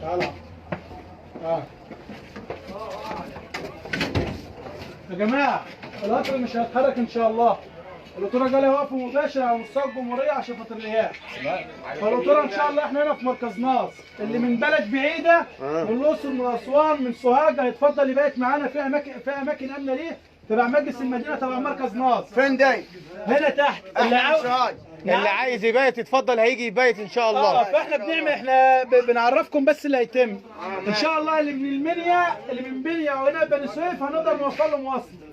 تعالى. يا جماعه القطر مش هيتحرك ان شاء الله. القطوره جايه واقفه مباشر على مستوى الجمهوريه عشان خاطر الرياح. فالقطوره ان شاء الله احنا هنا في مركز ناصر، اللي من بلد بعيده من الاقصر من اسوان من سوهاج هيتفضل يبات معانا في اماكن امنه ليه تبع مجلس المدينه تبع مركز ناصر. فين داي؟ هنا تحت. اللي عايز يبيت يتفضل هيجي يبيت ان شاء الله. فاحنا بنعمل احنا بنعرفكم بس اللي هيتم ان شاء الله. اللي من المنيا اللي من بنيا وهنا بني سويف هنقدر نوفر له مواصله.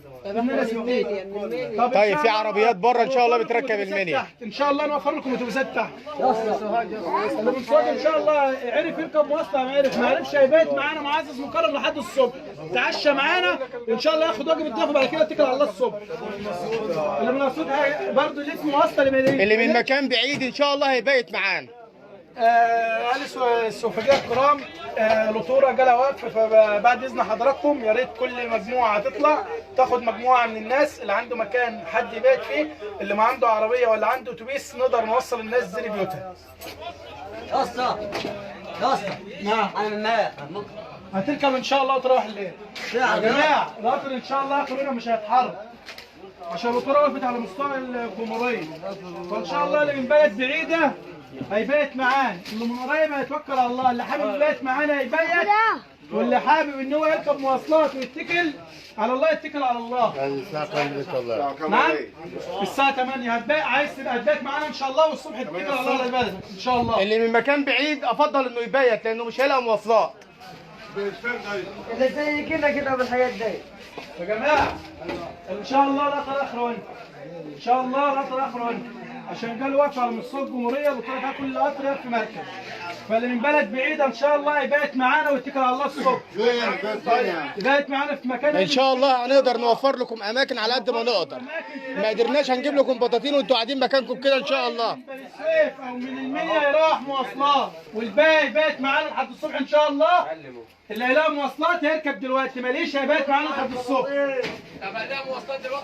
طيب في عربيات بره ان شاء الله بتركب المنيا. ان شاء الله نوفر لكم اتوبيسات تحت. اللي من سوهاج ان شاء الله عرف يركب مواصله ما عرفش هيبات معانا معزز مكرم لحد الصبح. تعشى معانا ان شاء الله ياخد واجب الضيافه بعد كده اتكل على الله الصبح. اللي من اسيوط برضه ليه مواصله اللي من مكان بعيد ان شاء الله هيبيت معانا. السوفجيه الكرام، القطوره جالها وقف، فبعد اذن حضراتكم يا ريت كل مجموعه هتطلع تاخد مجموعه من الناس اللي عنده مكان حد يبات فيه، اللي ما عنده عربيه ولا عنده اتوبيس نقدر نوصل الناس زي بيوتها. يا اسطى نعم انا من النهايه هتركب ان شاء الله وتروح الليل. يا جماعه القطر ان شاء الله اخرنا مش هيتحرك عشان القطوره وقفت على مستوى الجمهوريه، فان شاء الله اللي من بلد بعيده هيبات معانا، اللي من قريب هيتوكل على الله، اللي حابب يبات معانا هيبيت، واللي حابب ان هو يركب مواصلات ويتكل على الله يتكل على الله. الساعه كام ان شاء الله؟ نعم الساعه 8 هتبات، عايز تبقى هتبات معانا ان شاء الله والصبح تتكل على الله العباده ان شاء الله. اللي من مكان بعيد افضل انه يبيت لانه مش هيلاقي مواصلات. اللي زي كده بالحياه دي. يا جماعه ان شاء الله القطر اخره ان شاء الله القطر اخره عشان قال واقف على مستوى الجمهوريه وطلعت كل قطر في مركز، فاللي من بلد بعيده ان شاء الله يبات معانا ويتكل على الله الصبح. يبات معانا في مكان ان شاء الله هنقدر نوفر لكم اماكن على قد ما نقدر. ما قدرناش هنجيب لكم بطاطين وانتوا قاعدين مكانكم كده ان شاء الله. من بني سويف او من المنيا يروح مواصلات والباقي يبات معانا لحد الصبح ان شاء الله. اللي هيلاقي مواصلات هيركب دلوقتي، ماليش هيبات معانا لحد الصبح.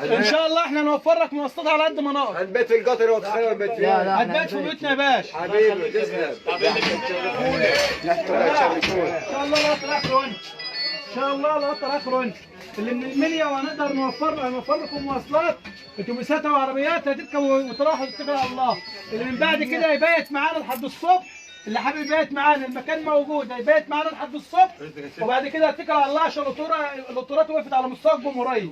ان شاء الله احنا نوفر لك مواصلات على قد ما نقدر. هنبات في القطر وتخيل البيت فين؟ هتبات في بيوتنا يا باشا. حبيبي تسلم. ان شاء الله القطر اخره ان شاء الله القطر اخره اللي من المنيا وهنقدر نوفر لكم مواصلات اتوبيسات وعربيات هتركب وتروحوا تتكلوا على الله. اللي من بعد كده يبيت معانا لحد الصبح، اللي حابب يبيت معانا المكان موجود هيبيت معانا لحد الصبح، وبعد كده هتكل على الله عشان القطورات وقفت على مستوى الجمهوريه.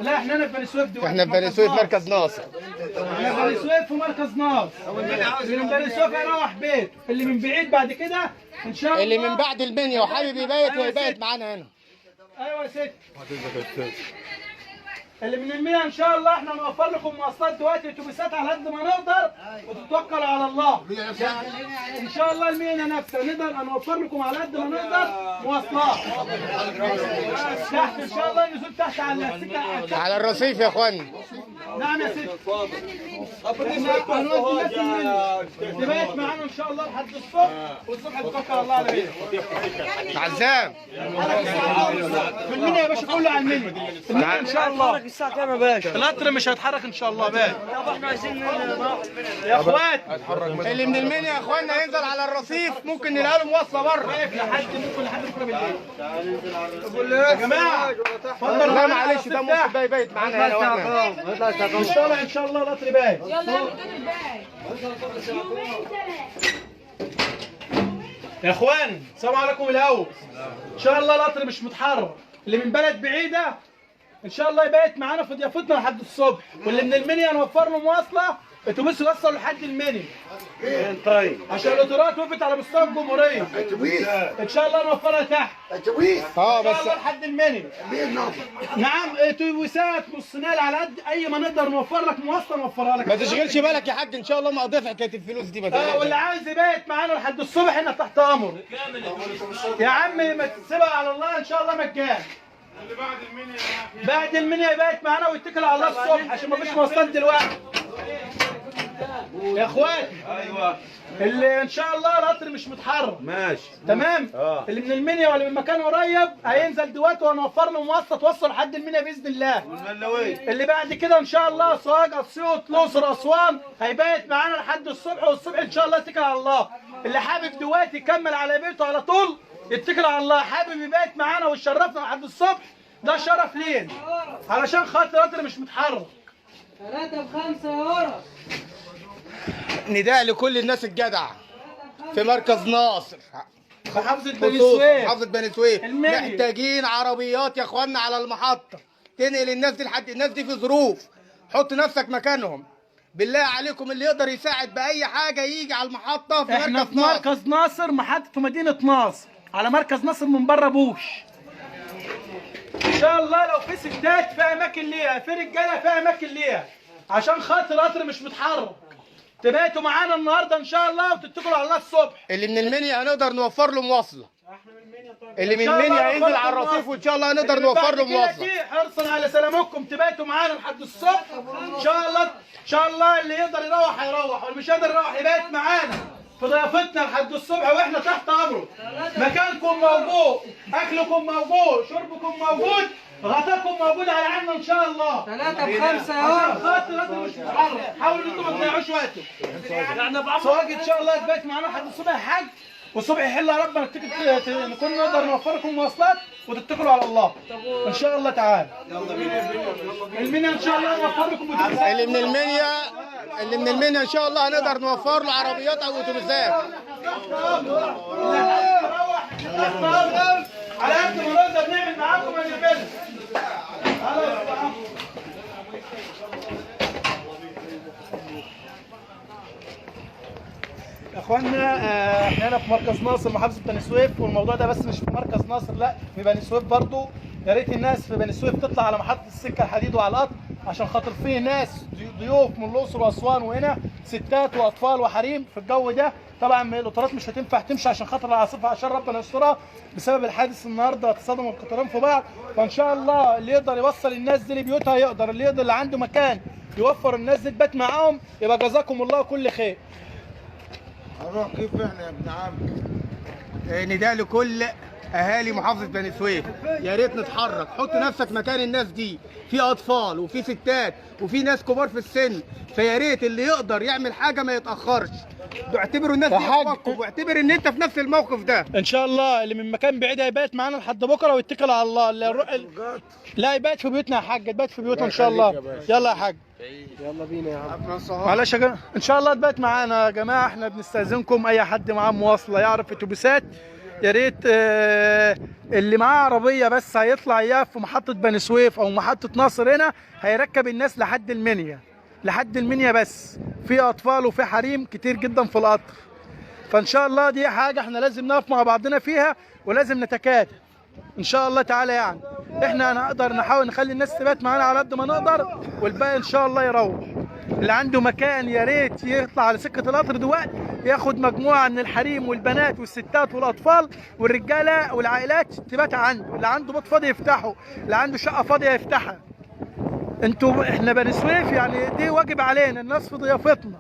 لا احنا هنا في بني سويف دلوقتي. احنا في بني سويف مركز ناصر. احنا في بني سويف في مركز ناصر. اللي من بني سويف هيروح بيت، اللي من بعيد بعد كده ان شاء الله اللي من بعد المنيا وحابب يبيت هيبيت معانا هنا. ايوه يا ست. اللي من المنيا ان شاء الله احنا نوفر لكم مواصلات دلوقتي اتوبيسات على قد ما نقدر وتتوكلوا على الله. ان شاء الله المنيا نفسها نقدر نوفر لكم على قد ما نقدر مواصلات. تحت ان شاء الله النزول تحت على السكه على الرصيف يا اخواني. نعم يا ست. تبات معانا ان شاء الله لحد الصبح والصبح تتوكل على الله على بيتك. عزام في المنيا يا باشا كله على المنيا. المنيا ان شاء الله الساعه كام يا باشا؟ القطر مش هيتحرك ان شاء الله باشا. طب احنا عايزين يا اخوات اللي من المنيا يا اخوانا ينزل على الرصيف ممكن نلاقي له مواصله بره. ممكن لحد بكره بالليل. يا جماعه اتفضلوا. لا معلش ده ممكن بقى يبيت معانا هنا واحنا ان شاء الله القطر باي. يلا يا القطر باي. يا اخوان السلام عليكم. الاول ان شاء الله القطر مش متحرك، اللي من بلد بعيده ان شاء الله يبيت معانا في ضيافتنا لحد الصبح، واللي من المنيا نوفر له مواصله اتوبيس يوصل لحد المنيا. طيب عشان القطارات وقفت على مستوى الجمهوريه. ان شاء الله نوفرها تحت. ان بس شاء الله لحد المنيا. نعم اتوبيسات نص نقل على قد اي ما نقدر نوفر لك مواصله نوفرها لك. ما تشغلش بالك يا حاج ان شاء الله مقضيه في حكايه الفلوس دي. واللي عايز يبيت معانا لحد الصبح احنا تحت امره. يا عم ما تسيبها على الله ان شاء الله مجان. اللي بعد المنيا يبيت معانا ويتكل على الله الصبح عشان ما فيش مواصلات دلوقتي. يا اخواتي ايوه اللي ان شاء الله القطر مش متحرك ماشي تمام. اللي من المنيا ولا من مكان قريب هينزل دلوقتي وهنوفر له مواصله توصل لحد المنيا باذن الله. والمنويه اللي بعد كده ان شاء الله سواق اسيوط الاقصر اسوان هيبيت معانا لحد الصبح، والصبح ان شاء الله يتكل على الله. اللي حابب دلوقتي يكمل على بيته على طول يتكل على الله، حابب يبيت معانا ويشرفنا لحد الصبح ده شرف لينا علشان خاطر القطر مش متحرك. 3 ب5 يا ورا. نداء لكل الناس الجدعه في مركز ناصر محافظه بني خصوصا سويف محافظه بني سويف المنيا. محتاجين عربيات يا اخوانا على المحطه تنقل الناس دي لحد الناس دي في ظروف. حط نفسك مكانهم بالله عليكم، اللي يقدر يساعد باي حاجه يجي على المحطه في احنا مركز في ناصر. مركز ناصر محطه في مدينه ناصر على مركز ناصر من بره بوش. ان شاء الله لو في ستات في اماكن ليها، في رجاله في اماكن ليها، عشان خاطر القطر مش متحرك تباتوا معانا النهارده ان شاء الله وتتكلوا على الله الصبح. اللي من المنيا هنقدر نوفر له مواصله، اللي من إن شاء الله المنيا هينزل نوفر على له الرصيف مواصلة. وان شاء الله هنقدر اللي نوفر بعد له كده مواصله. دي حرصا على سلامتكم تباتوا معانا لحد الصبح ان شاء الله. ان شاء الله اللي يقدر يروح هيروح، واللي مش قادر يروح يبات معانا في ضيافتنا لحد الصبح واحنا تحت امره. مكانكم موجود، اكلكم موجود، شربكم موجود، غطاكم موجود على عنا ان شاء الله. 3 ب5 يا عشان ورا. خاطر القطر مش متحرك، حاولوا ان انتم ما تضيعوش وقتكم. سواء ان شاء الله تبات معانا لحد الصبح يا حاج، والصبح يحل يا رب نكون نقدر نوفر لكم مواصلات وتتكلوا على الله ان شاء الله تعالى. المنيا ان شاء الله نوفر لكم اتوبيسات. اللي من المنيا ان شاء الله هنقدر نوفر له عربيات او اتوبيسات. على قد ما نقدر نعمل معاكم اللي بينا. يا اخوانا احنا هنا في مركز ناصر محافظه بني سويف، والموضوع ده بس مش في مركز ناصر، لا في بني سويف برضو. يا ريت الناس في بني سويف تطلع على محطه السكه الحديد وعلى القطر، عشان خاطر فيه ناس ضيوف من الاقصر واسوان، وهنا ستات واطفال وحريم في الجو ده. طبعا القطارات مش هتنفع تمشي عشان خاطر العاصفه، عشان ربنا يسترها بسبب الحادث النهارده تصادم القطارين في بعض. فان شاء الله اللي يقدر يوصل الناس دي لبيوتها يقدر، اللي عنده مكان يوفر الناس دي تبات معاهم يبقى جزاكم الله كل خير. هنروح كيف احنا يا ابن عم؟ نداء لكل اهالي محافظه بني سويف، يا ريت نتحرك. حط نفسك مكان الناس دي، في اطفال وفي ستات وفي ناس كبار في السن، فيا ريت اللي يقدر يعمل حاجه ما يتاخرش. اعتبروا الناس دي اخواتكم، واعتبر ان انت في نفس الموقف ده. ان شاء الله اللي من مكان بعيد هيبات معانا لحد بكره ويتكل على الله. لا يبات في بيوتنا يا حاج، يبات في بيوتنا ان شاء الله. يلا يا حاج يلا بينا يا عم. معلش يا جماعه ان شاء الله تبات معانا يا جماعه. احنا بنستاذنكم اي حد معاه مواصله يعرف اتوبيسات يا ريت اللي معاه عربيه بس هيطلع اياه في محطه بني سويف او محطه ناصر هنا هيركب الناس لحد المنيا، لحد المنيا بس. في اطفال وفي حريم كتير جدا في القطر. فان شاء الله دي حاجه احنا لازم نقف مع بعضنا فيها ولازم نتكاتف ان شاء الله تعالى. يعني احنا هنقدر نحاول نخلي الناس تبات معانا على قد ما نقدر، والباقي ان شاء الله يروح. اللي عنده مكان يا ريت يطلع على سكه القطر دلوقتي ياخد مجموعه من الحريم والبنات والستات والاطفال والرجاله والعائلات تبات عنده. اللي عنده بيت فاضي يفتحه، اللي عنده شقه فاضيه يفتحها. احنا بني سويف يعني دي واجب علينا، الناس في ضيافتنا